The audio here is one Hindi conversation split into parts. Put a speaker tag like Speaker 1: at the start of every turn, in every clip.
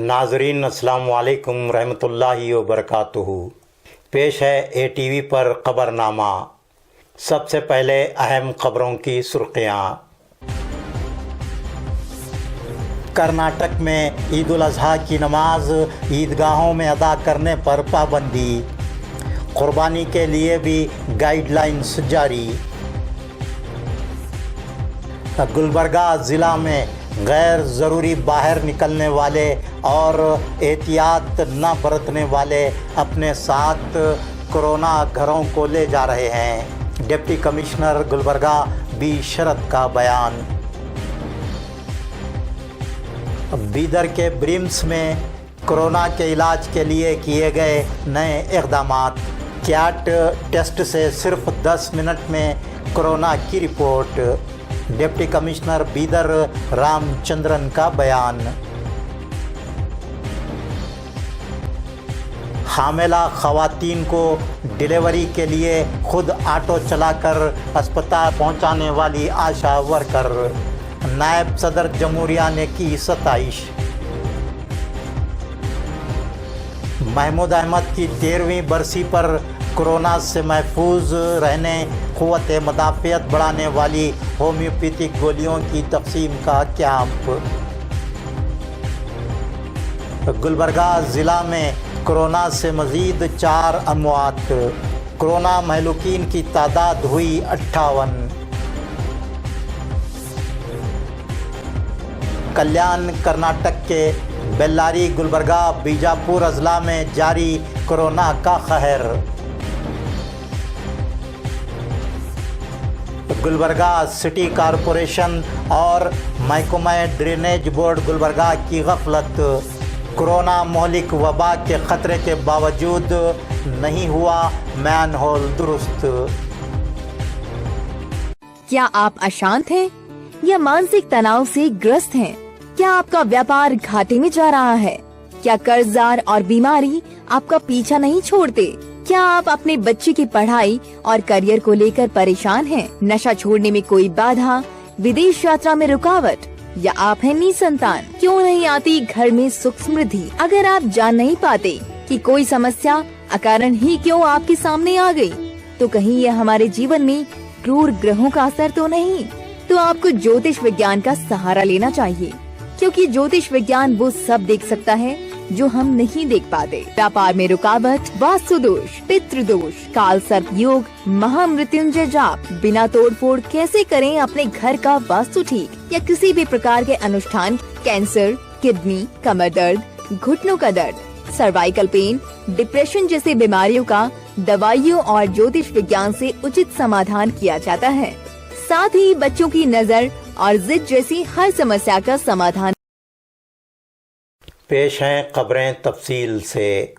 Speaker 1: नाजरीन अस्सलाम वालेकुम रहमतुल्लाहि व बरकातुहू। पेश है ATV पर खबरनामा। सबसे पहले अहम खबरों की सुर्खियाँ। कर्नाटक में ईद उल अज़हा की नमाज ईदगाहों में अदा करने पर पाबंदी। कुर्बानी के लिए भी गाइडलाइंस जारी। गुलबर्गा ज़िला में गैर ज़रूरी बाहर निकलने वाले और एहतियात न बरतने वाले अपने साथ कोरोना घरों को ले जा रहे हैं। डिप्टी कमिश्नर गुलबर्गा बी शरत का बयान। बीदर के ब्रिम्स में कोरोना के इलाज के लिए किए गए नए इक़दामात। कैट टेस्ट से सिर्फ 10 मिनट में कोरोना की report. Deputy commissioner Bidar Ramachandran का बयान। हामिला ख़वातीन को डिलीवरी के लिए खुद ऑटो चलाकर अस्पताल पहुंचाने वाली आशा वर्कर। नायब सदर जमहूरिया ने की सताइश। महमूद अहमद की 13वीं बरसी पर कोरोना से महफूज रहने क़ुव्वत मदाफ़ियत बढ़ाने वाली होम्योपैथिक गोलियों की तक़सीम का कैंप। गुलबर्गा ज़िला में कोरोना से मज़ीद 4 अमवात। कोरोना महलूकीन की तादाद हुई 58। कल्याण कर्नाटक के बेल्लारी गुलबर्गा बीजापुर अजला में जारी कोरोना का कहर। गुलबर्गा सिटी कॉरपोरेशन और महकमा ड्रेनेज बोर्ड गुलबर्गा की गफलत। कोरोना मोहलिक वबा के ख़तरे के बावजूद नहीं हुआ मैन होल दुरुस्त।
Speaker 2: क्या आप अशांत हैं या मानसिक तनाव से ग्रस्त हैं? क्या आपका व्यापार घाटे में जा रहा है? क्या कर्जदार और बीमारी आपका पीछा नहीं छोड़ते? क्या आप अपने बच्चे की पढ़ाई और करियर को लेकर परेशान हैं? नशा छोड़ने में कोई बाधा, विदेश यात्रा में रुकावट, या आप हैं निसंतान? क्यों नहीं आती घर में सुख समृद्धि? अगर आप जान नहीं पाते कि कोई समस्या अकारण ही क्यों आपके सामने आ गई, तो कहीं ये हमारे जीवन में क्रूर ग्रहों का असर तो नहीं? तो आपको ज्योतिष विज्ञान का सहारा लेना चाहिए, क्योंकि ज्योतिष विज्ञान वो सब देख सकता है जो हम नहीं देख पाते। व्यापार में रुकावट, वास्तु दोष, पितृ दोष, काल सर्प योग, महामृत्युंजय जाप, बिना तोड़फोड़ कैसे करें अपने घर का वास्तु ठीक, या किसी भी प्रकार के अनुष्ठान, कैंसर, किडनी, कमर दर्द, घुटनों का दर्द, सर्वाइकल पेन, डिप्रेशन जैसी बीमारियों का दवाइयों और ज्योतिष विज्ञान से उचित समाधान किया जाता है। साथ ही बच्चों की नजर और जिद जैसी हर समस्या का समाधान।
Speaker 1: पेश हैं खबरें तफसील से।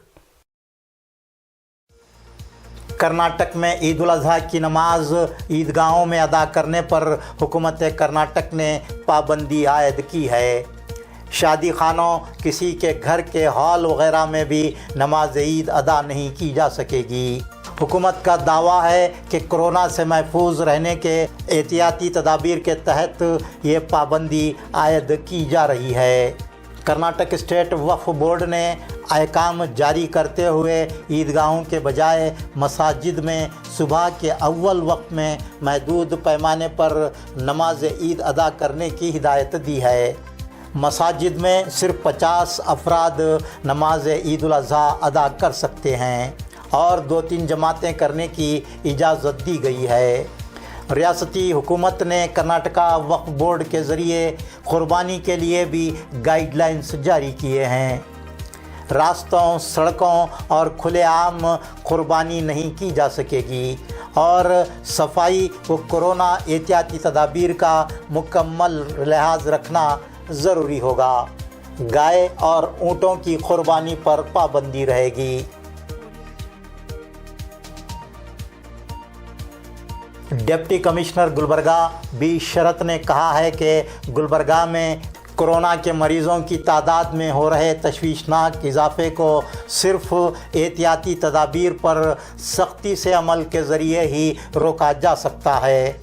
Speaker 1: कर्नाटक में ईद उल अज़हा की नमाज ईदगाहों में अदा करने पर हुकूमत कर्नाटक ने पाबंदी आयद की है। शादी खानों, किसी के घर के हॉल वगैरह में भी नमाज ईद अदा नहीं की जा सकेगी। हुकूमत का दावा है कि कोरोना से महफूज रहने के एहतियाती तदाबीर के तहत ये पाबंदी आयद की जा रही है। कर्नाटक स्टेट वक्फ बोर्ड ने अहकाम जारी करते हुए ईदगाहों के बजाय मसाजिद में सुबह के अव्वल वक्त में महदूद पैमाने पर नमाज ईद अदा करने की हिदायत दी है। मसाजिद में सिर्फ 50 अफराद नमाज ईद उल अज़हा अदा कर सकते हैं और 2-3 जमातें करने की इजाज़त दी गई है। रियासती हुकूमत ने कर्नाटका वक्फ बोर्ड के ज़रिए क़ुरबानी के लिए भी गाइडलाइंस जारी किए हैं। रास्तों, सड़कों और खुलेआम क़ुरबानी नहीं की जा सकेगी और सफाई व कोरोना एहतियाती तदाबीर का मुकम्मल लिहाज रखना ज़रूरी होगा। गाय और ऊँटों की क़ुरबानी पर पाबंदी रहेगी। डिप्टी कमिश्नर गुलबर्गा बी शरत ने कहा है कि गुलबर्गा में कोरोना के मरीज़ों की तादाद में हो रहे तशवीशनाक इजाफे को सिर्फ एहतियाती तदाबीर पर सख्ती से अमल के ज़रिए ही रोका जा सकता है।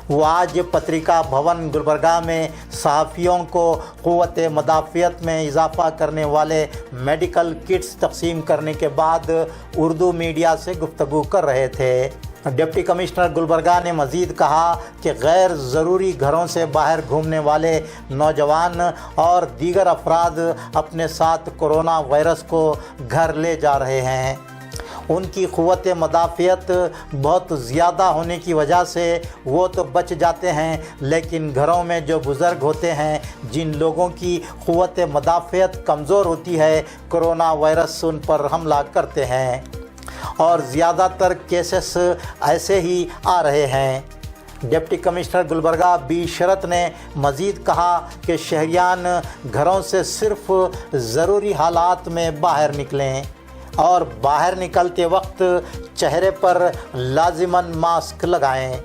Speaker 1: वो आज पत्रिका भवन गुलबर्गा में सहाफ़ियों को क़ुव्वत मदाफ़ियत में इजाफ़ा करने वाले मेडिकल किट्स तक़सीम करने के बाद उर्दू मीडिया से गुफ्तगू कर रहे थे। डिप्टी कमिश्नर गुलबर्गा ने मज़ीद कहा कि गैर ज़रूरी घरों से बाहर घूमने वाले नौजवान और दीगर अफराद अपने साथ कोरोना वायरस को घर ले जा रहे हैं। उनकी क़ुव्वत मदाफ़ियत बहुत ज़्यादा होने की वजह से वो तो बच जाते हैं, लेकिन घरों में जो बुज़ुर्ग होते हैं, जिन लोगों की क़ुव्वत मदाफ़ियत कमज़ोर होती है, कोरोना वायरस उन पर हमला करते हैं और ज़्यादातर केसेस ऐसे ही आ रहे हैं। डिप्टी कमिश्नर गुलबर्गा बी शरत ने मज़ीद कहा कि शहरियान घरों से सिर्फ़ ज़रूरी हालात में बाहर निकलें और बाहर निकलते वक्त चेहरे पर लाजिमन मास्क लगाएं,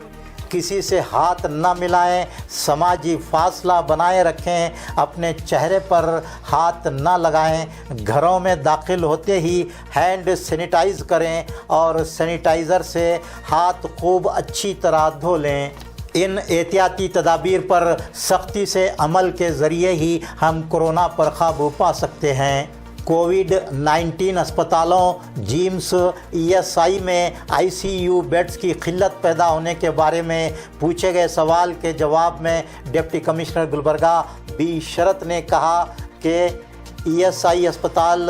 Speaker 1: किसी से हाथ न मिलाएं, समाजी फासला बनाए रखें, अपने चेहरे पर हाथ न लगाएं, घरों में दाखिल होते ही हैंड सैनिटाइज़ करें और सैनिटाइज़र से हाथ खूब अच्छी तरह धो लें। इन एहतियाती तदाबीर पर सख्ती से अमल के ज़रिए ही हम कोरोना पर काबू पा सकते हैं। कोविड-19 अस्पतालों जिम्स ESI में ICU बेड्स की किल्लत पैदा होने के बारे में पूछे गए सवाल के जवाब में डिप्टी कमिश्नर गुलबर्गा बी शरत ने कहा कि ESI अस्पताल,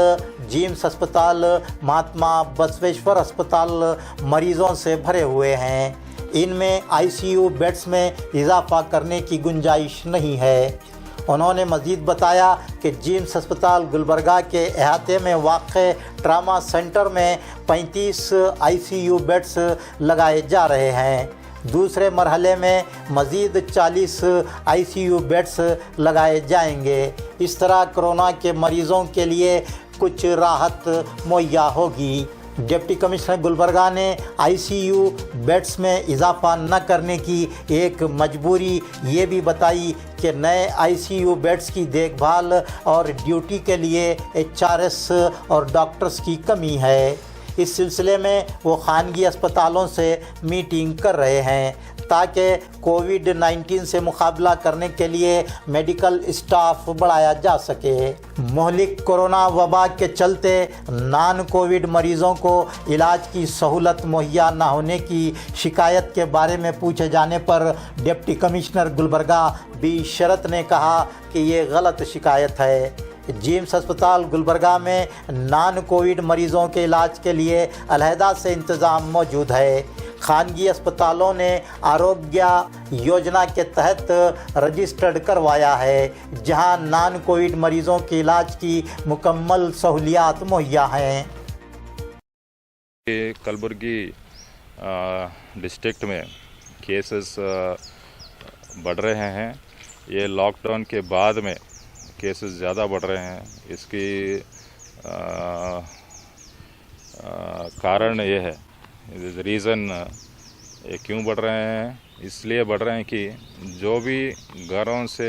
Speaker 1: जिम्स अस्पताल, महात्मा बसवेश्वर अस्पताल मरीज़ों से भरे हुए हैं। इनमें ICU बेड्स में इजाफ़ा करने की गुंजाइश नहीं है। उन्होंने मज़ीद बताया कि जिम्स अस्पताल गुलबर्गा के अहाते में वाक़े ट्रामा सेंटर में 35 ICU बेड्स लगाए जा रहे हैं। दूसरे मरहले में मज़ीद 40 ICU बेड्स लगाए जाएंगे। इस तरह कोरोना के मरीज़ों के लिए कुछ राहत मुहैया होगी। डिप्टी कमिश्नर गुलबर्गा ने ICU बेड्स में इजाफ़ा न करने की एक मजबूरी ये भी बताई कि नए ICU बेड्स की देखभाल और ड्यूटी के लिए HRS और डॉक्टर्स की कमी है। इस सिलसिले में वो खानगी अस्पतालों से मीटिंग कर रहे हैं ताकि कोविड-19 से मुकाबला करने के लिए मेडिकल स्टाफ बढ़ाया जा सके। मोहलिक कोरोना वबा के चलते नॉन कोविड मरीज़ों को इलाज की सहूलत मुहैया न होने की शिकायत के बारे में पूछे जाने पर डिप्टी कमिश्नर गुलबर्गा बी शरत ने कहा कि ये गलत शिकायत है। जिम्स अस्पताल गुलबर्गा में नॉन कोविड मरीज़ों के इलाज के लिए अलहदा से इंतज़ाम मौजूद है। खानगी अस्पतालों ने आरोग्य योजना के तहत रजिस्टर्ड करवाया है, जहां नॉन कोविड मरीज़ों के इलाज की मुकम्मल सहूलियात मुहैया हैं।
Speaker 3: कलबुर्गी डिस्ट्रिक्ट में केसेस बढ़ रहे हैं। ये लॉकडाउन के बाद में केसेस ज़्यादा बढ़ रहे हैं। इसकी कारण ये है, रीज़न ये क्यों बढ़ रहे हैं, इसलिए बढ़ रहे हैं कि जो भी घरों से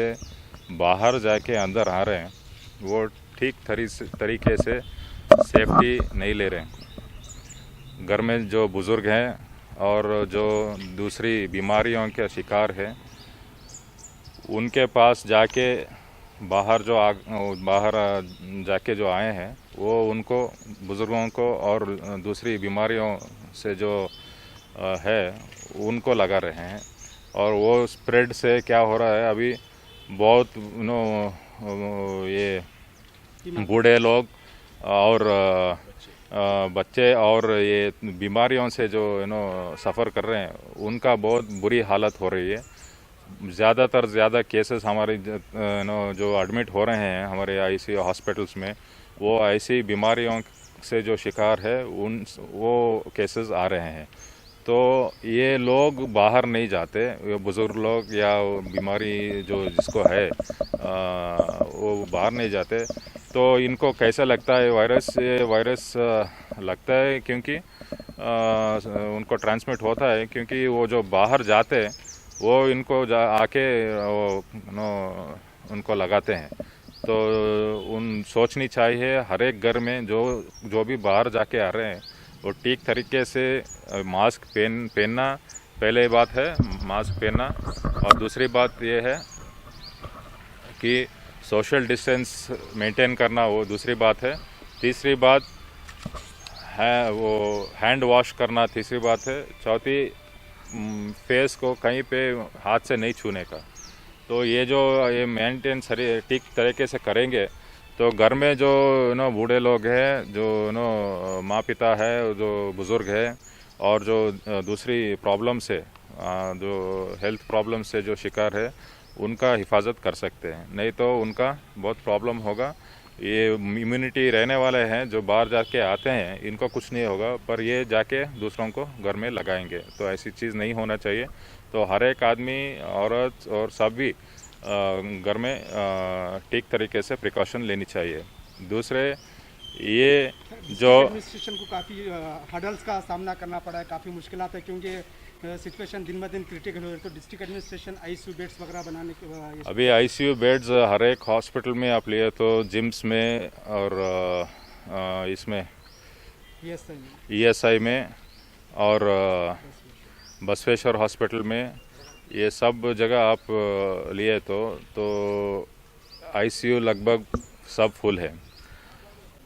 Speaker 3: बाहर जाके अंदर आ रहे हैं वो ठीक तरीके से सेफ्टी नहीं ले रहे हैं। घर में जो बुज़ुर्ग हैं और जो दूसरी बीमारियों के शिकार हैं, उनके पास जाके बाहर जाके जो आए हैं वो उनको बुज़ुर्गों को और दूसरी बीमारियों से जो है उनको लगा रहे हैं। और वो स्प्रेड से क्या हो रहा है, अभी बहुत ये बूढ़े लोग और बच्चे और ये बीमारियों से जो सफ़र कर रहे हैं, उनका बहुत बुरी हालत हो रही है। ज़्यादा केसेस हमारे जो एडमिट हो रहे हैं हमारे ICU हॉस्पिटल्स में, वो ऐसी बीमारियों से जो शिकार है वो केसेस आ रहे हैं। तो ये लोग बाहर नहीं जाते, ये बुज़ुर्ग लोग या बीमारी जो जिसको है वो बाहर नहीं जाते। तो इनको कैसा लगता है वायरस लगता है क्योंकि उनको ट्रांसमिट होता है, क्योंकि वो जो बाहर जाते हैं वो इनको आके उनको लगाते हैं। तो सोचनी चाहिए हर एक घर में जो भी बाहर जाके आ रहे हैं वो ठीक तरीके से मास्क पहनना पहले बात है मास्क पहनना, और दूसरी बात ये है कि सोशल डिस्टेंस मेंटेन करना, वो दूसरी बात है। तीसरी बात है वो हैंड वॉश करना, तीसरी बात है। चौथी फेस को कहीं पे हाथ से नहीं छूने का। तो ये मेंटेन ठीक तरीके से करेंगे तो घर में जो बूढ़े लोग हैं, जो माँ पिता है, जो बुज़ुर्ग है, और जो दूसरी प्रॉब्लम से, जो हेल्थ प्रॉब्लम से जो शिकार है, उनका हिफाजत कर सकते हैं। नहीं तो उनका बहुत प्रॉब्लम होगा। ये इम्यूनिटी रहने वाले हैं जो बाहर जाके आते हैं, इनको कुछ नहीं होगा, पर ये जाके दूसरों को घर में लगाएंगे। तो ऐसी चीज़ नहीं होना चाहिए। तो हर एक आदमी, औरत और सभी घर में ठीक तरीके से प्रिकॉशन लेनी चाहिए। दूसरे, ये जो
Speaker 4: एडमिनिस्ट्रेशन को काफ़ी हर्डल्स का सामना करना पड़ा है, काफ़ी मुश्किलात है, क्योंकि सिचुएशन दिन ब दिन क्रिटिकल हो रही है। तो डिस्ट्रिक्ट एडमिनिस्ट्रेशन आईसीयू बेड्स वगैरह बनाने के
Speaker 3: अभी आईसीयू बेड्स हर एक हॉस्पिटल में आप लिए तो जिम्स में और इसमें ईएसआई में और बसवेश्वर हॉस्पिटल में, ये सब जगह आप लिए तो आईसीयू लगभग सब फुल है।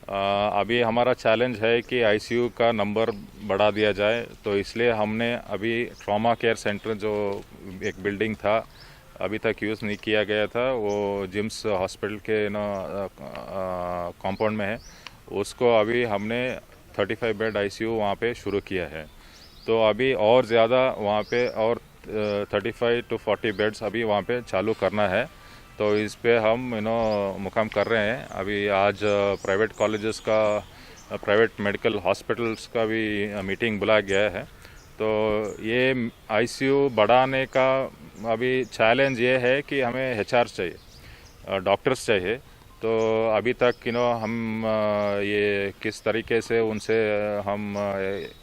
Speaker 3: अभी हमारा चैलेंज है कि आईसीयू का नंबर बढ़ा दिया जाए। तो इसलिए हमने अभी ट्रॉमा केयर सेंटर, जो एक बिल्डिंग था अभी तक यूज़ नहीं किया गया था, वो जिम्स हॉस्पिटल के कॉम्पाउंड में है, उसको अभी हमने 35 बेड आईसीयू वहाँ पे शुरू किया है। तो अभी और ज़्यादा वहाँ पे और 35 to 40 बेड्स अभी वहाँ पे चालू करना है। तो इस पे हम मुकाम कर रहे हैं। अभी आज प्राइवेट कॉलेजेस का, प्राइवेट मेडिकल हॉस्पिटल्स का भी मीटिंग बुलाया गया है। तो ये आईसीयू बढ़ाने का अभी चैलेंज ये है कि हमें एचआर चाहिए, डॉक्टर्स चाहिए। तो अभी तक हम ये किस तरीके से उनसे हम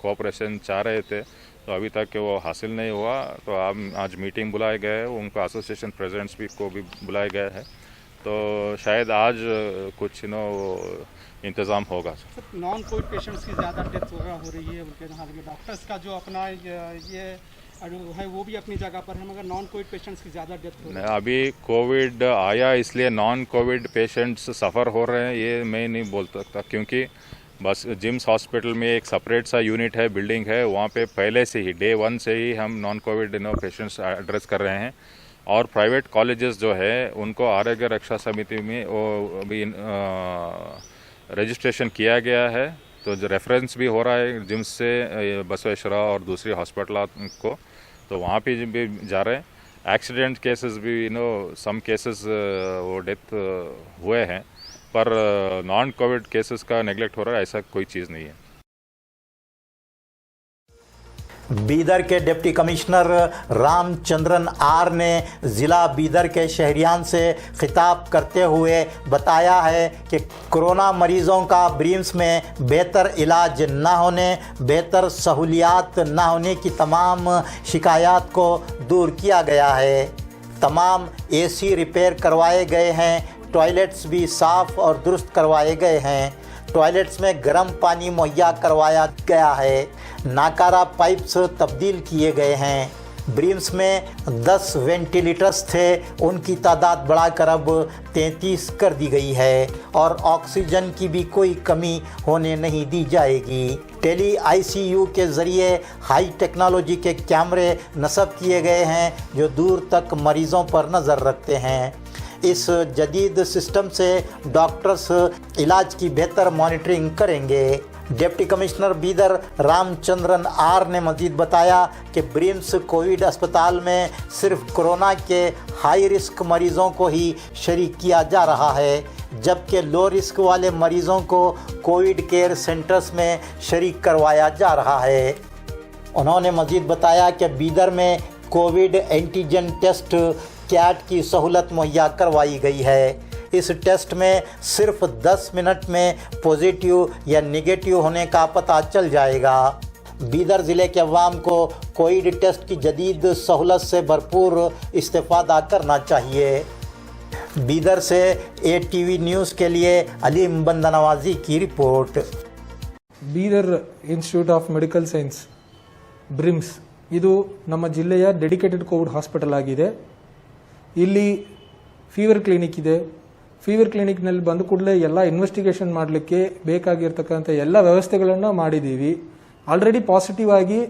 Speaker 3: कोऑपरेशन चाह रहे थे, तो अभी तक वो हासिल नहीं हुआ। तो आज मीटिंग बुलाए गए, उनको एसोसिएशन प्रेसिडेंट्स को भी बुलाया गया है। तो शायद आज कुछ इंतज़ाम होगा।
Speaker 4: नॉन कोविड पेशेंट्स की ज़्यादा डेथ हो रही है उनके यहाँ। डॉक्टर्स का जो अपना ये है वो भी अपनी जगह पर है, मगर नॉन कोविड पेशेंट्स की ज़्यादा डेथ हो रही है।
Speaker 3: अभी कोविड आया इसलिए नॉन कोविड पेशेंट्स सफ़र हो रहे हैं, ये मैं नहीं बोल सकता, क्योंकि बस जिम्स हॉस्पिटल में एक सेपरेट सा यूनिट है, बिल्डिंग है, वहाँ पे पहले से ही डे 1 से ही हम नॉन कोविड पेशेंट्स एड्रेस कर रहे हैं। और प्राइवेट कॉलेजेस जो है उनको आरोग्य रक्षा समिति में वो अभी रजिस्ट्रेशन किया गया है। तो जो रेफरेंस भी हो रहा है जिम्स से बसवेश्वरा और दूसरी हॉस्पिटल को, तो वहाँ पे भी जा रहे हैं। एक्सीडेंट केसेस भी सम केसेस वो डेथ हुए हैं, पर नॉन कोविड केसेस का नेगलेक्ट हो रहा है, ऐसा कोई चीज़ नहीं है।
Speaker 1: बीदर के डिप्टी कमिश्नर रामचंद्रन आर ने ज़िला बीदर के शहरियान से खिताब करते हुए बताया है कि कोरोना मरीज़ों का ब्रिम्स में बेहतर इलाज न होने, बेहतर सहूलियात न होने की तमाम शिकायत को दूर किया गया है। तमाम एसी रिपेयर करवाए गए हैं, टॉयलेट्स भी साफ़ और दुरुस्त करवाए गए हैं, टॉयलेट्स में गर्म पानी मुहैया करवाया गया है, नाकारा पाइप्स तब्दील किए गए हैं। ब्रिम्स में 10 वेंटिलेटर्स थे, उनकी तादाद बढ़ाकर अब 33 कर दी गई है और ऑक्सीजन की भी कोई कमी होने नहीं दी जाएगी। टेली आईसीयू के ज़रिए हाई टेक्नोलॉजी के कैमरे नस्ब किए गए हैं जो दूर तक मरीज़ों पर नज़र रखते हैं। इस जदीद सिस्टम से डॉक्टर्स इलाज की बेहतर मॉनिटरिंग करेंगे। Deputy commissioner Bidar Ramachandran R ने मजीद बताया कि ब्रिम्स कोविड अस्पताल में सिर्फ कोरोना के हाई रिस्क मरीज़ों को ही शरीक किया जा रहा है, जबकि लो रिस्क वाले मरीज़ों को कोविड केयर सेंटर्स में शरीक करवाया जा रहा है। उन्होंने मजीद बताया कि बीदर में कोविड एंटीजन टेस्ट कैट की सहूलत मुहैया करवाई गई है। इस टेस्ट में सिर्फ 10 मिनट में पॉजिटिव या नेगेटिव होने का पता चल जाएगा। बीदर ज़िले के अवाम को कोविड टेस्ट की जदीद सहूलत से भरपूर इस्तेफ़ादा करना चाहिए। बीदर से ATV न्यूज़ के लिए अलीम बंदनवाजी की report.
Speaker 5: Bidar institute of medical science brims ಇದು ನಮ್ಮ ಜಿಲ್ಲೆಯ ಡೆಡಿಕೇಟೆಡ್ ಕೋವಿಡ್ ಹಾಸ್ಪಿಟಲ್ ಆಗಿದೆ. ಇಲ್ಲಿ ಫೀವರ್ ಕ್ಲಿನಿಕ್ ಇದೆ. ಫೀವರ್ ಕ್ಲಿನಿಕ್ನಲ್ಲಿ ಬಂದ ಕೂಡಲೇ ಎಲ್ಲ ಇನ್ವೆಸ್ಟಿಗೇಷನ್ ಮಾಡಲಿಕ್ಕೆ ಬೇಕಾಗಿರ್ತಕ್ಕಂಥ ಎಲ್ಲ ವ್ಯವಸ್ಥೆಗಳನ್ನು ಮಾಡಿದ್ದೀವಿ. ಆಲ್ರೆಡಿ ಪಾಸಿಟಿವ್ ಆಗಿ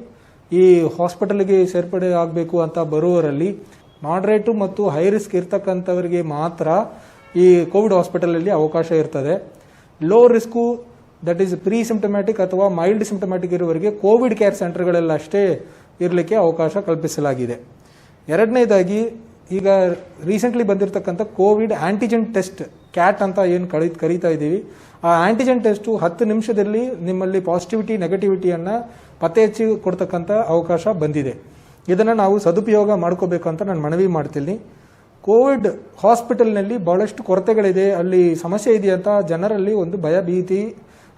Speaker 5: ಈ ಹಾಸ್ಪಿಟಲ್ಗೆ ಸೇರ್ಪಡೆ ಆಗಬೇಕು ಅಂತ ಬರುವವರಲ್ಲಿ ಮಾಡ್ರೇಟು ಮತ್ತು ಹೈ ರಿಸ್ಕ್ ಇರ್ತಕ್ಕಂಥವರಿಗೆ ಮಾತ್ರ ಈ ಕೋವಿಡ್ ಹಾಸ್ಪಿಟಲಲ್ಲಿ ಅವಕಾಶ ಇರ್ತದೆ. Low risk that is pre symptomatic ಅಥವಾ ಮೈಲ್ಡ್ ಸಿಂಪ್ಟಮ್ಯಾಟಿಕ್ ಇರುವವರಿಗೆ ಕೋವಿಡ್ ಕೇರ್ ಸೆಂಟರ್ಗಳೆಲ್ಲ ಅಷ್ಟೇ ಇರಲಿಕ್ಕೆ ಅವಕಾಶ ಕಲ್ಪಿಸಲಾಗಿದೆ. ಎರಡನೇದಾಗಿ ಈಗ ರೀಸೆಂಟ್ಲಿ ಬಂದಿರತಕ್ಕಂಥ ಕೋವಿಡ್ ಆಂಟಿಜೆನ್ ಟೆಸ್ಟ್ ಕ್ಯಾಟ್ ಅಂತ ಏನು ಕರೀತಾ ಇದ್ದೀವಿ, ಆ ಆಂಟಿಜೆನ್ ಟೆಸ್ಟು 10 ನಿಮಿಷದಲ್ಲಿ ನಿಮ್ಮಲ್ಲಿ ಪಾಸಿಟಿವಿಟಿ ನೆಗೆಟಿವಿಟಿಯನ್ನು ಪತ್ತೆ ಹಚ್ಚಿ ಕೊಡ್ತಕ್ಕಂಥ ಅವಕಾಶ ಬಂದಿದೆ. ಇದನ್ನು ನಾವು ಸದುಪಯೋಗ ಮಾಡ್ಕೋಬೇಕಂತ ನಾನು ಮನವಿ ಮಾಡ್ತೀನಿ. ಕೋವಿಡ್ ಹಾಸ್ಪಿಟಲ್ನಲ್ಲಿ ಬಹಳಷ್ಟು ಕೊರತೆಗಳಿದೆ, ಅಲ್ಲಿ ಸಮಸ್ಯೆ ಇದೆ ಅಂತ ಜನರಲ್ಲಿ ಒಂದು ಭಯ ಭೀತಿ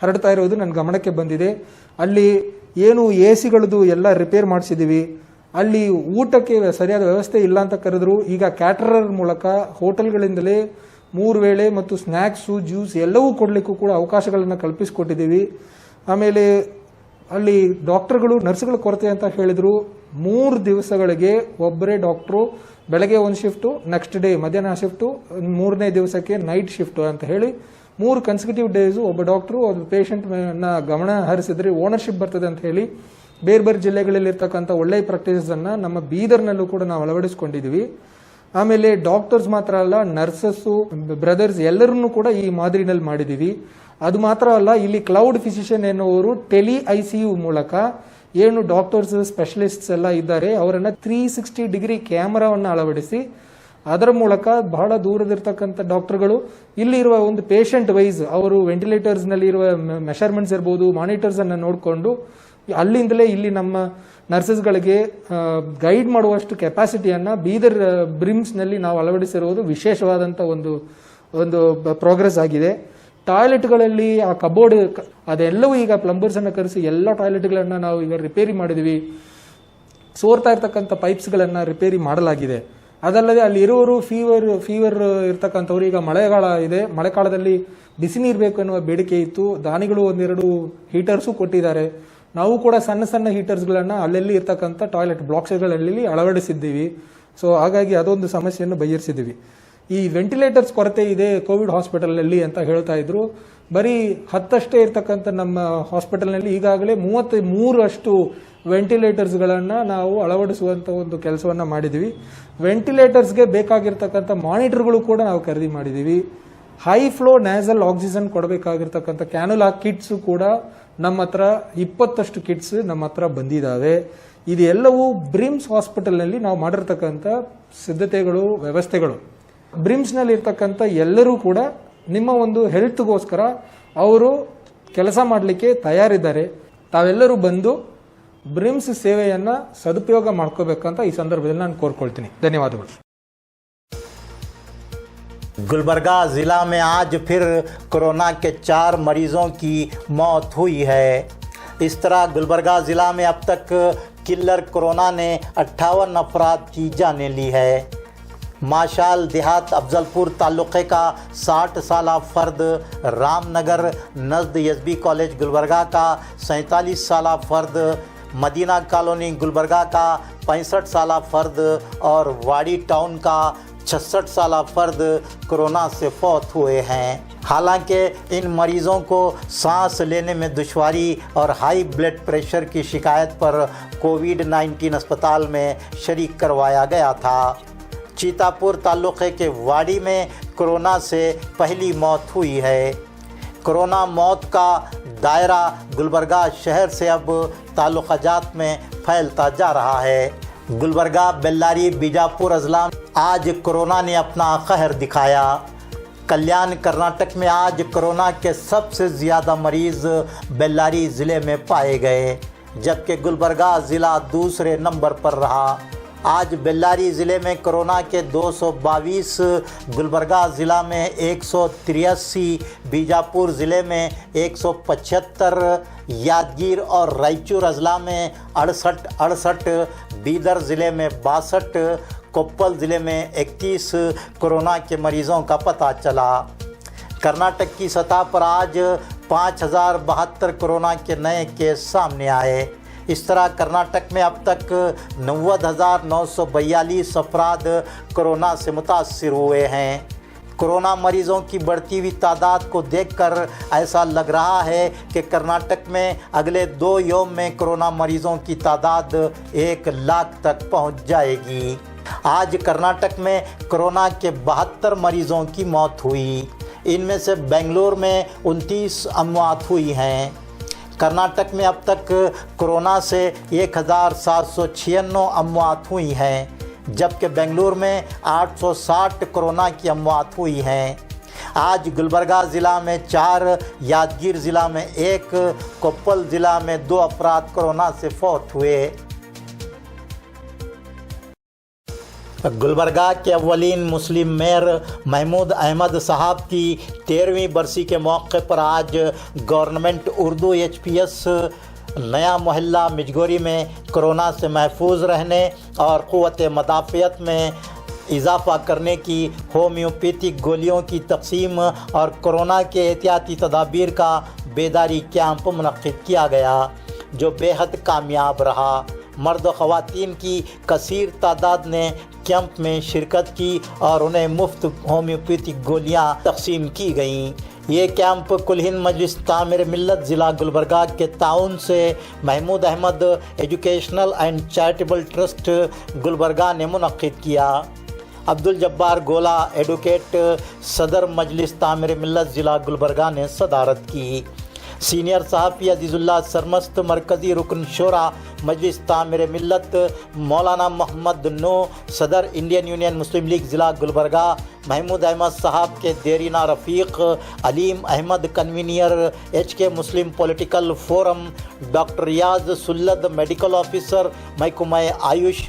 Speaker 5: ಹರಡ್ತಾ ಇರೋದು ನನ್ನ ಗಮನಕ್ಕೆ ಬಂದಿದೆ. ಅಲ್ಲಿ ಏನು ಎಸಿಗಳದ್ದು ಎಲ್ಲ ರಿಪೇರ್ ಮಾಡಿಸಿದ್ದೀವಿ, ಅಲ್ಲಿ ಊಟಕ್ಕೆ ಸರಿಯಾದ ವ್ಯವಸ್ಥೆ ಇಲ್ಲ ಅಂತ ಕರೆದ್ರು ಈಗ ಕ್ಯಾಟರರ್ ಮೂಲಕ ಹೋಟೆಲ್ಗಳಿಂದಲೇ 3 ವೇಳೆ ಮತ್ತು ಸ್ನ್ಯಾಕ್ಸು ಜ್ಯೂಸ್ ಎಲ್ಲವೂ ಕೊಡಲಿಕ್ಕೂ ಕೂಡ ಅವಕಾಶಗಳನ್ನು ಕಲ್ಪಿಸಿಕೊಟ್ಟಿದ್ದೀವಿ. ಆಮೇಲೆ ಅಲ್ಲಿ ಡಾಕ್ಟರ್ಗಳು ನರ್ಸ್ಗಳ ಕೊರತೆ ಅಂತ ಹೇಳಿದ್ರು. 3 ದಿವಸಗಳಿಗೆ ಒಬ್ಬರೇ ಡಾಕ್ಟ್ರು, ಬೆಳಗ್ಗೆ ಒಂದು ಶಿಫ್ಟು, ನೆಕ್ಸ್ಟ್ ಡೇ ಮಧ್ಯಾಹ್ನ ಶಿಫ್ಟು, 3ನೇ ದಿವಸಕ್ಕೆ ನೈಟ್ ಶಿಫ್ಟು ಅಂತ ಹೇಳಿ 3 ಕನ್ಸಿಕ್ಯೂಟಿವ್ ಡೇಸು ಒಬ್ಬ ಡಾಕ್ಟ್ರು ಒಬ್ಬ ಪೇಷಂಟ್ನ ಗಮನ ಹರಿಸಿದ್ರೆ ಓನರ್ಶಿಪ್ ಬರ್ತದೆ ಅಂತ ಹೇಳಿ ಬೇರೆ ಬೇರೆ ಜಿಲ್ಲೆಗಳಲ್ಲಿ ಇರ್ತಕ್ಕಂಥ ಒಳ್ಳೆಯ ಪ್ರಾಕ್ಟೀಸನ್ನು ನಮ್ಮ ಬೀದರ್ನಲ್ಲೂ ಕೂಡ ನಾವು ಅಳವಡಿಸ್ಕೊಂಡಿದ್ದೀವಿ. ಆಮೇಲೆ ಡಾಕ್ಟರ್ಸ್ ಮಾತ್ರ ಅಲ್ಲ, ನರ್ಸಸ್ಸು, ಬ್ರದರ್ಸ್ ಎಲ್ಲರನ್ನೂ ಕೂಡ ಈ ಮಾದರಿನಲ್ಲಿ ಮಾಡಿದ್ದೀವಿ. ಅದು ಮಾತ್ರ ಅಲ್ಲ, ಇಲ್ಲಿ ಕ್ಲೌಡ್ ಫಿಸಿಷಿಯನ್ ಎನ್ನುವರು ಟೆಲಿ ICU ಮೂಲಕ ಏನು ಡಾಕ್ಟರ್ಸ್ ಸ್ಪೆಷಲಿಸ್ಟ್ಸ್ ಎಲ್ಲ ಇದ್ದಾರೆ ಅವರನ್ನು 360 ಡಿಗ್ರಿ ಕ್ಯಾಮರಾವನ್ನು ಅಳವಡಿಸಿ ಅದರ ಮೂಲಕ ಬಹಳ ದೂರದಿರ್ತಕ್ಕಂಥ ಡಾಕ್ಟರ್ಗಳು ಇಲ್ಲಿರುವ ಒಂದು ಪೇಷಂಟ್ ವೈಸ್ ಅವರು ವೆಂಟಿಲೇಟರ್ಸ್ನಲ್ಲಿ ಇರುವ ಮೆಷರ್ಮೆಂಟ್ಸ್ ಇರ್ಬೋದು, ಮಾನಿಟರ್ಸ್ ಅನ್ನು ನೋಡಿಕೊಂಡು ಅಲ್ಲಿಂದಲೇ ಇಲ್ಲಿ ನಮ್ಮ ನರ್ಸಸ್ಗಳಿಗೆ ಗೈಡ್ ಮಾಡುವಷ್ಟು ಕೆಪಾಸಿಟಿಯನ್ನು ಬೀದರ್ ಬ್ರಿಮ್ಸ್ನಲ್ಲಿ ನಾವು ಅಳವಡಿಸಿರುವುದು ವಿಶೇಷವಾದಂಥ ಒಂದು ಪ್ರೋಗ್ರೆಸ್ ಆಗಿದೆ. ಟಾಯ್ಲೆಟ್ಗಳಲ್ಲಿ ಆ ಕಬೋರ್ಡ್ ಅದೆಲ್ಲವೂ ಈಗ ಪ್ಲಂಬರ್ಸನ್ನು ಕರೆಸಿ ಎಲ್ಲ ಟಾಯ್ಲೆಟ್ಗಳನ್ನು ನಾವು ಈಗ ರಿಪೇರಿ ಮಾಡಿದ್ವಿ. ಸೋರ್ತಾ ಇರ್ತಕ್ಕಂಥ ಪೈಪ್ಸ್ಗಳನ್ನು ರಿಪೇರಿ ಮಾಡಲಾಗಿದೆ. ಅದಲ್ಲದೆ ಅಲ್ಲಿ ಇರೋರು ಫೀವರ್ ಇರ್ತಕ್ಕಂಥವ್ರು, ಈಗ ಮಳೆಗಾಲ ಇದೆ, ಮಳೆಗಾಲದಲ್ಲಿ ಬಿಸಿ ನೀರು ಬೇಕು ಅನ್ನುವ ಬೇಡಿಕೆ ಇತ್ತು. ದಾನಿಗಳು 1-2 ಹೀಟರ್ಸು ಕೊಟ್ಟಿದ್ದಾರೆ. ನಾವು ಕೂಡ ಸಣ್ಣ ಸಣ್ಣ ಹೀಟರ್ಸ್ಗಳನ್ನು ಅಲ್ಲೆಲ್ಲಿ ಇರ್ತಕ್ಕಂಥ ಟಾಯ್ಲೆಟ್ ಬ್ಲಾಕ್ಸ್ಗಳಲ್ಲಿ ಅಳವಡಿಸಿದ್ದೀವಿ. ಸೊ ಹಾಗಾಗಿ ಅದೊಂದು ಸಮಸ್ಯೆಯನ್ನು ಬಗೆಹರಿಸಿದ್ದೀವಿ. ಈ ವೆಂಟಿಲೇಟರ್ಸ್ ಕೊರತೆ ಇದೆ ಕೋವಿಡ್ ಹಾಸ್ಪಿಟಲ್ನಲ್ಲಿ ಅಂತ ಹೇಳ್ತಾ ಇದ್ರು. ಬರೀ 10 ಅಷ್ಟೇ ಇರ್ತಕ್ಕಂಥ ನಮ್ಮ ಹಾಸ್ಪಿಟಲ್ನಲ್ಲಿ ಈಗಾಗಲೇ 33 ಅಷ್ಟು ವೆಂಟಿಲೇಟರ್ಸ್ಗಳನ್ನು ನಾವು ಅಳವಡಿಸುವಂಥ ಒಂದು ಕೆಲಸವನ್ನು ಮಾಡಿದ್ದೀವಿ. ವೆಂಟಿಲೇಟರ್ಸ್ಗೆ ಬೇಕಾಗಿರ್ತಕ್ಕಂಥ ಮಾನಿಟರ್ಗಳು ಕೂಡ ನಾವು ಖರೀದಿ ಮಾಡಿದ್ದೀವಿ. ಹೈ ಫ್ಲೋ ನ್ಯಾಸಲ್ ಆಕ್ಸಿಜನ್ ಕೊಡಬೇಕಾಗಿರ್ತಕ್ಕಂಥ ಕ್ಯಾನುಲಾ ಕಿಟ್ಸು ಕೂಡ ನಮ್ಮ ಹತ್ರ 20 ಕಿಟ್ಸ್ ನಮ್ಮ ಹತ್ರ ಬಂದಿದ್ದಾವೆ. ಇದೆಲ್ಲವೂ ಬ್ರಿಮ್ಸ್ ಹಾಸ್ಪಿಟಲ್ನಲ್ಲಿ ನಾವು ಮಾಡಿರ್ತಕ್ಕಂಥ ಸಿದ್ಧತೆಗಳು, ವ್ಯವಸ್ಥೆಗಳು. ಬ್ರಿಮ್ಸ್ನಲ್ಲಿ ಇರ್ತಕ್ಕಂಥ ಎಲ್ಲರೂ ಕೂಡ ನಿಮ್ಮ ಒಂದು ಹೆಲ್ತ್ಗೋಸ್ಕರ ಅವರು ಕೆಲಸ ಮಾಡಲಿಕ್ಕೆ ತಯಾರಿದ್ದಾರೆ. ತಾವೆಲ್ಲರೂ ಬಂದು ಬ್ರಿಮ್ಸ್ ಸೇವೆಯನ್ನು ಸದುಪಯೋಗ ಮಾಡ್ಕೋಬೇಕಂತ ಈ ಸಂದರ್ಭದಲ್ಲಿ ನಾನು ಕೋರ್ಕೊಳ್ತೀನಿ. ಧನ್ಯವಾದಗಳು.
Speaker 1: गुलबर्गा ज़िला में आज फिर कोरोना के 4 मरीज़ों की मौत हुई है। इस तरह गुलबर्गा ज़िला में अब तक किलर कोरोना ने 58 अफराद की जानें ली है। माशाल देहात अफजलपुर तालुक़े का 60 साला फ़र्द, रामनगर नज़द YSB कॉलेज गुलबर्गा का 47 साला फ़र्द, मदीना कॉलोनी गुलबर्गा का 65 साला फ़र्द और वाड़ी टाउन का 66 साला फ़र्द कोरोना से फौत हुए हैं। हालांकि इन मरीज़ों को सांस लेने में दुश्वारी और हाई ब्लड प्रेशर की शिकायत पर कोविड-19 अस्पताल में शरीक करवाया गया था। चीतापुर तालुक़े के वाड़ी में कोरोना से पहली मौत हुई है। कोरोना मौत का दायरा गुलबर्गा शहर से अब ताल्लुक़ात में फैलता जा रहा है। गुलबर्गा, बेल्लारी, बीजापुर अजला आज कोरोना ने अपना कहर दिखाया। कल्याण कर्नाटक में आज कोरोना के सबसे ज़्यादा मरीज़ बेल्लारी ज़िले में पाए गए, जबकि गुलबर्गा ज़िला दूसरे नंबर पर रहा। आज बेल्लारी ज़िले में कोरोना के 222, गुलबर्गा ज़िला में 183, बीजापुर ज़िले में 175, यादगीर और रायचूर अजला में 68, बीदर ज़िले में 62, कोप्पल ज़िले में 31 कोरोना के मरीज़ों का पता चला। कर्नाटक की सतह पर आज 5072 कोरोना के नए केस सामने आए। इस तरह कर्नाटक में अब तक 90,942 अफराद कोरोना से मुतासिर हुए हैं। कोरोना मरीज़ों की बढ़ती हुई तादाद को देखकर ऐसा लग रहा है कि कर्नाटक में अगले 2 यौम में कोरोना मरीज़ों की तादाद 1 लाख तक पहुंच जाएगी। आज कर्नाटक में कोरोना के 72 मरीज़ों की मौत हुई। इनमें से बेंगलुरु में 29 अमवात हुई हैं। कर्नाटक में अब तक कोरोना से 1,796 अमवात हुई हैं, जबकि बेंगलुरु में 860 कोरोना की अमवात हुई हैं। आज गुलबर्गा ज़िला में 4, यादगीर ज़िला में 1, कोप्पल ज़िला में 2 अफराद कोरोना से फौत हुए। गुलबर्गा के अव्वलीन मुस्लिम मेयर महमूद अहमद साहब की 13वीं बरसी के मौके पर आज गवर्नमेंट उर्दू HPS नया मोहल्ला मिजगोरी में कोरोना से महफूज रहने और क़ुव्वत मदाफ़ियत में इजाफ़ा करने की होम्योपैथिक गोलियों की तक़सीम और कोरोना के एहतियाती तदाबीर का बेदारी कैंप मुनक़्क़िद किया गया, जो बेहद कामयाब रहा। मर्द व ख़वातीन की कसीर तादाद ने कैंप में शिरकत की और उन्हें मुफ्त होम्योपैथिक गोलियां तक़सीम की गईं। ये कैंप कुल हिंद मजलिस तामीर मिल्लत ज़िला गुलबर्गा के ताउन से Mahmood Ahmed educational and charitable trust Gulbarga ने मुनक़्क़िद किया। अब्दुल जब्बार गोला एडवोकेट सदर मजलिस तामीर मिल्लत ज़िला गुलबर्गा ने सदारत की। सीनियर सहाफ़ी अजीज़ुल्लाह सरमस्त मरकज़ी रुकन शोरा मजलिस तामीर मिल्लत मौलाना मोहम्मद नो सदर इंडियन यूनियन मुस्लिम लीग ज़िला गुलबर्गा महमूद अहमद साहब के देरीना रफ़ीक Aleem Ahmed convener HK Muslim political forum doctor Riyaz Sullad medical officer महकमा आयुष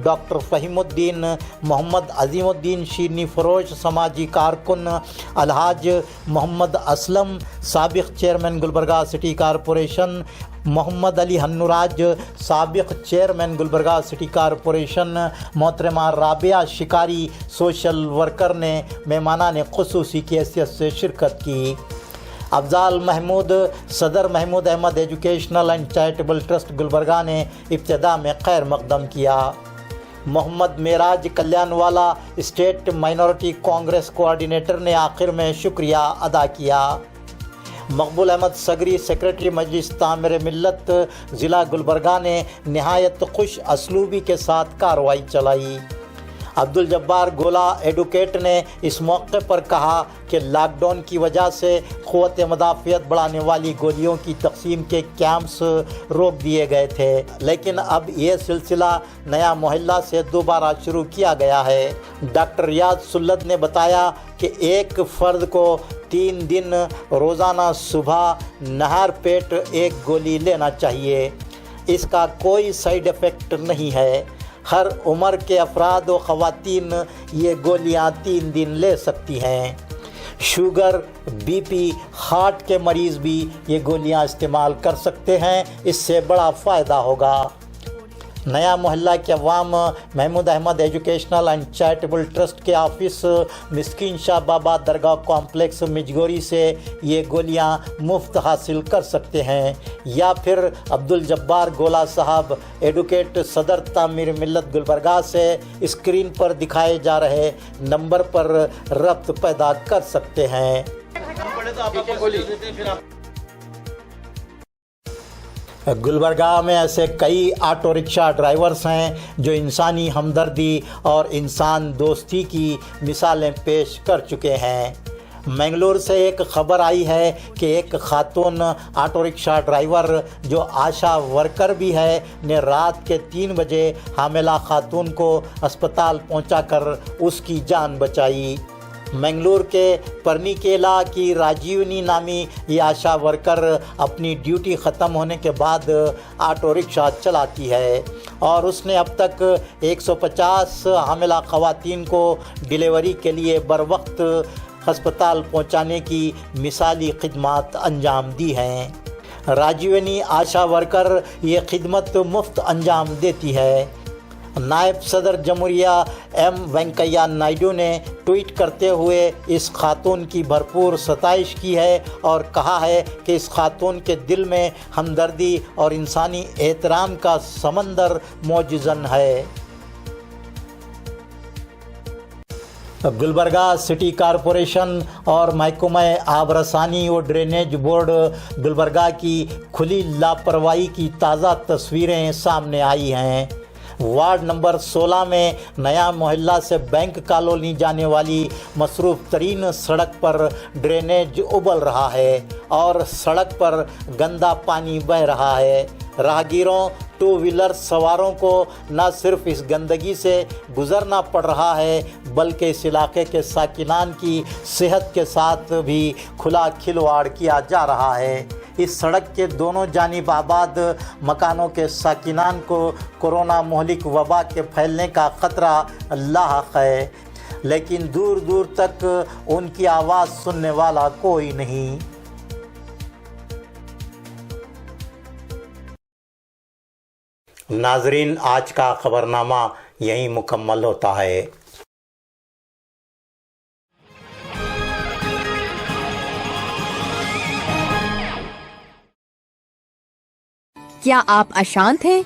Speaker 1: डॉक्टर फ़हीमुद्दीन मोहम्मद अजीमुद्दीन शीरनी फ़रोश समाजी कारकुन अलहाज मोहम्मद असलम साबिक़ chairman Gulbarga city corporation Mohammed Ali Hannuraj साबिक़ चेयरमैन गुलबर्गा सिटी कॉरपोरेशन मोहतरमा राबिया शिकारी सोशल वर्कर ने मेहमानान ख़ुसूसी की हैसियत से शिरकत की। अफजाल महमूद सदर Mahmood Ahmed educational and charitable trust Gulbarga ने इब्तिदा में खैर मकदम किया। Mohammed Meraj Kalyanwala state minority Congress coordinator ने आखिर में शुक्रिया अदा किया। मकबूल अहमद सगरी सेक्रेटरी मजलिस तामीर मिल्लत ज़िला गुलबर्गा ने नहायत खुश असलूबी के साथ कार्रवाई चलाई। अब्दुल जब्बार गोला एडवोकेट ने इस मौके पर कहा कि लॉकडाउन की वजह से क़ुव्वत मदाफ़ियत बढ़ाने वाली गोलियों की तक़सीम के कैंप्स रोक दिए गए थे, लेकिन अब ये सिलसिला नया मोहल्ला से दोबारा शुरू किया गया है। डॉक्टर रियाज सुल्लद ने बताया कि एक फ़र्द को 3 दिन रोज़ाना सुबह नहर पेट 1 गोली लेना चाहिए। इसका कोई साइड इफ़ेक्ट नहीं है। हर उम्र के अफराद व ख़वातीन ये गोलियां 3 दिन ले सकती हैं। शुगर, BP, हार्ट के मरीज़ भी ये गोलियां इस्तेमाल कर सकते हैं। इससे बड़ा फ़ायदा होगा। नया मोहल्ला के अवाम Mahmood Ahmed educational and charitable trust के ऑफिस मिस्किन शाह बाबा दरगाह कॉम्प्लेक्स मिजगोरी से ये गोलियां मुफ्त हासिल कर सकते हैं, या फिर अब्दुल जब्बार गोला साहब एडवोकेट सदर तामीर मिल्लत गुलबर्गा से स्क्रीन पर दिखाए जा रहे नंबर पर रब्त पैदा कर सकते हैं। गुलबर्गा में ऐसे कई ऑटो रिक्शा ड्राइवर्स हैं जो इंसानी हमदर्दी और इंसान दोस्ती की मिसालें पेश कर चुके हैं। मंगलौर से एक ख़बर आई है कि एक खातून ऑटो रिक्शा ड्राइवर जो आशा वर्कर भी है ने रात के 3 बजे हामिला खातून को अस्पताल पहुंचाकर उसकी जान बचाई। मंगलूर के परनीकेला की राजीवनी नामी ये आशा वर्कर अपनी ड्यूटी ख़त्म होने के बाद ऑटो रिक्शा चलाती है और उसने अब तक 150 हामिला ख़वातीन को डिलीवरी के लिए बर वक्त अस्पताल पहुंचाने की मिसाली खिदमत अंजाम दी हैं। राजीवनी आशा वर्कर ये खिदमत मुफ्त अंजाम देती है। नायब सदर जमहूरिया एम वेंकैया नायडू ने ट्वीट करते हुए इस खातून की भरपूर सताइश की है और कहा है कि इस खातून के दिल में हमदर्दी और इंसानी एहतराम का समंदर मौजूदन है। गुलबर्गा सिटी कॉरपोरेशन और महकमा आबरसानी व ड्रेनेज बोर्ड गुलबर्गा की खुली लापरवाही की ताज़ा तस्वीरें सामने आई हैं। वार्ड नंबर 16 में नया मोहल्ला से बैंक कॉलोनी जाने वाली मसरूफ़ तरीन सड़क पर ड्रेनेज उबल रहा है और सड़क पर गंदा पानी बह रहा है। राहगीरों, टू व्हीलर सवारों को न सिर्फ इस गंदगी से गुजरना पड़ रहा है बल्कि इस इलाके के साकिनान की सेहत के साथ भी खुला खिलवाड़ किया जा रहा है। इस सड़क के दोनों जानिब आबाद मकानों के साकिनान को कोरोना मोहलिक वबा के फैलने का ख़तरा लाहक है, लेकिन दूर दूर तक उनकी आवाज़ सुनने वाला कोई नहीं। नाजरीन, आज का खबरनामा यहीं मुकम्मल होता है।
Speaker 2: क्या आप अशांत हैं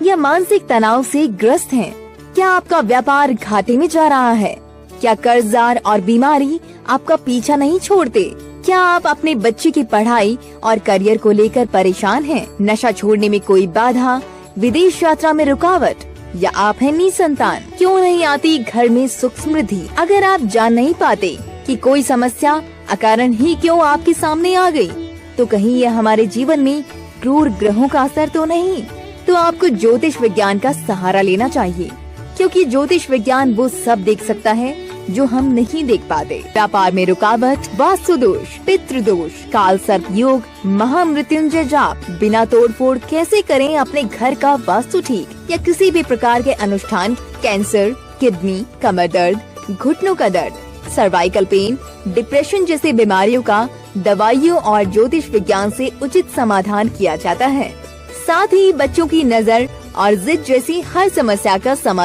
Speaker 2: या मानसिक तनाव से ग्रस्त हैं? क्या आपका व्यापार घाटे में जा रहा है? क्या कर्जदार और बीमारी आपका पीछा नहीं छोड़ते? क्या आप अपने बच्चे की पढ़ाई और करियर को लेकर परेशान हैं? नशा छोड़ने में कोई बाधा, विदेश यात्रा में रुकावट, या आप हैं निसंतान? क्यों नहीं आती घर में सुख समृद्धि? अगर आप जान नहीं पाते कि कोई समस्या अकारण ही क्यों आपके सामने आ गई, तो कहीं यह हमारे जीवन में क्रूर ग्रहों का असर तो नहीं? तो आपको ज्योतिष विज्ञान का सहारा लेना चाहिए, क्योंकि ज्योतिष विज्ञान वो सब देख सकता है जो हम नहीं देख पाते। व्यापार में रुकावट, वास्तु दोष, पितृ दोष, काल सर्प योग, महामृत्युंजय जाप, बिना तोड़फोड़ कैसे करें अपने घर का वास्तु ठीक, या किसी भी प्रकार के अनुष्ठान, कैंसर, किडनी, कमर दर्द, घुटनों का दर्द, सर्वाइकल पेन, डिप्रेशन जैसी बीमारियों का दवाइयों और ज्योतिष विज्ञान से उचित समाधान किया जाता है। साथ ही बच्चों की नजर और जिद जैसी हर समस्या का समाधान